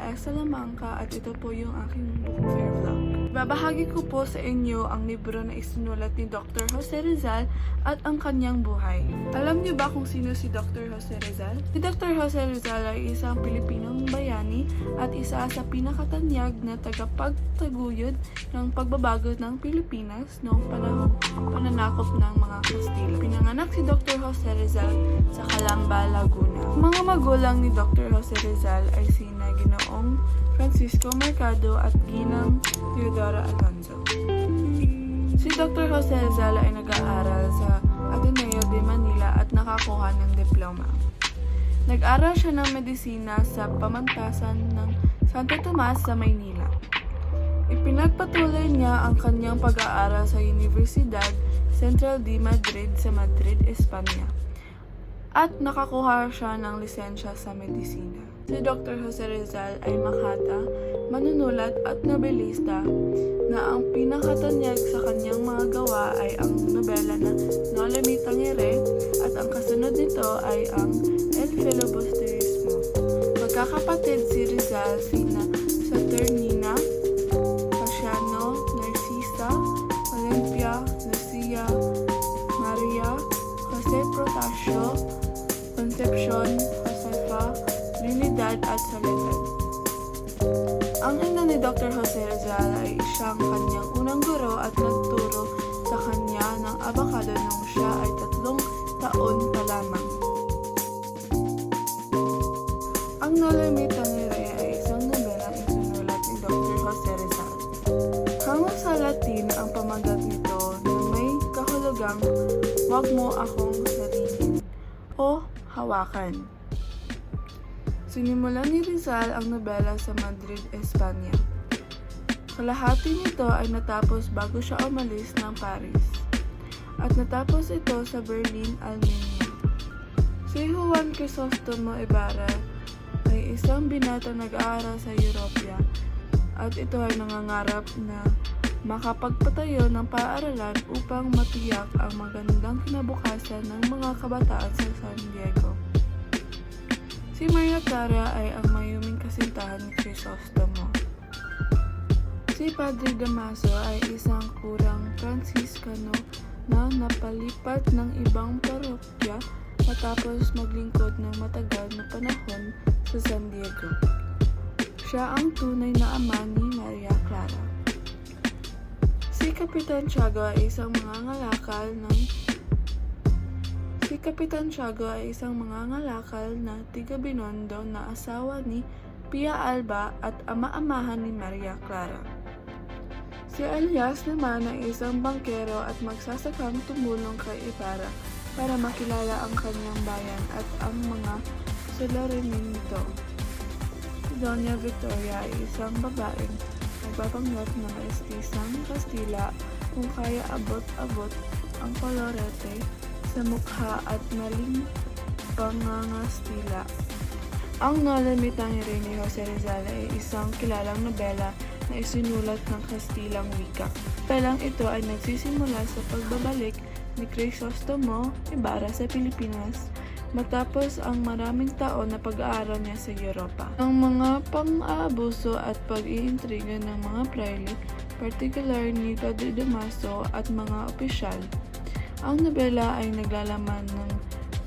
S. Salamanca at ito po yung aking book fair vlog. Babahagi ko po sa inyo ang libro na isinulat ni Dr. Jose Rizal at ang kanyang buhay. Alam niyo ba kung sino si Dr. Jose Rizal? Si Dr. Jose Rizal ay isang Pilipinong bayani at isa sa pinakatanyag na tagapagtaguyod ng pagbabago ng Pilipinas noong panahong pananakop ng mga Kastila. Pinanganak si Dr. Jose Rizal sa Calamba, Laguna. Mga magulang ni Dr. Jose Rizal ay sina Ginoong Francisco Mercado at Ginang Teodora Alonzo. Si Dr. Jose Rizal ay nag-aaral sa Ateneo de Manila at nakakuha ng diploma. Nag-aral siya ng medisina sa pamantasan ng Santo Tomas sa Maynila. Ipinagpatuloy niya ang kanyang pag-aaral sa Universidad Central de Madrid sa Madrid, Espanya. At nakakuha siya ng lisensya sa medisina. Si Dr. Jose Rizal ay makata, manunulat at nobelista na ang pinakatanyag sa kanyang mga gawa ay ang nobela na Noli Me Tangere at ang kasunod nito ay ang El Filibusterismo. Magkakapatid si Rizal sina Saturnina, Pasiano, Narcisa, Olympia, Lucia, Maria, Jose Protasio, Concepcion, Josefa, Trinidad at Soledad. Ang ina ni Dr. Jose Rizal ay siyang kanyang unang guro at nagturo sa kanya ng abakado nung siya ay 3 taon pa lamang. Ang Noli Me Tangere ay isang nobelang isinulat ni Dr. Jose Rizal. Hango sa Latin ang pamagat nito na may kahulugang "Huwag mo akong sarinin" o hawakan. Sinimulan ni Rizal ang nobela sa Madrid, Espanya. Kalahati nito ay natapos bago siya umalis ng Paris. At natapos ito sa Berlin, Armenia. Si Juan Crisostomo Ibarra ay isang binatang nag-aaral sa Europia at ito ay nangangarap na makapagpatayo ng paaralan upang matiyak ang magandang kinabukasan ng mga kabataan sa San Diego. Si Maria Clara ay ang mayuming kasintahan ni Crisostomo. Si Padre Damaso ay isang kurang Franciscano na napalipat ng ibang parokya matapos maglingkod ng matagal na panahon sa San Diego. Siya ang tunay na ama ni Maria Clara. Si Kapitan Tiago ay isang mangangalakal na tiga Binondo na asawa ni Pia Alba at ama-amahan ni Maria Clara. Si Elias naman ay isang bangkero at magsasakang tumulong kay Ibarra para makilala ang kanyang bayan at ang mga suliranin nito. Si Doña Victoria ay isang babaeng nagpapanggap na maestisang Kastila kung kaya abot-abot ang kolorete sa mukha at maling pangangastila. Ang Noli Me Tangere ni Jose Rizal ay isang kilalang nobela na isinulat ng Kastilang wika. Nobelang ito ay nagsisimula sa pagbabalik ni Crisostomo Ibarra sa Pilipinas matapos ang maraming taon na pag-aaral niya sa Europa. Ang mga pang-aabuso at pag-iintriga ng mga praile, partikular ni Padre Damaso at mga opisyal. Ang nobela ay naglalaman ng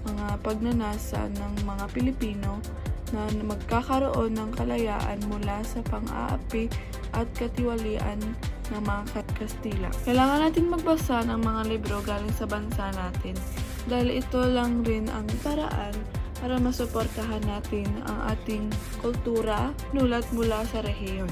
mga pagnanasa ng mga Pilipino na magkakaroon ng kalayaan mula sa pang-aapi at katiwalian ng mga Kastila. Kailangan natin magbasa ng mga libro galing sa bansa natin dahil ito lang rin ang paraan para masuportahan natin ang ating kultura nulat mula sa rehiyon.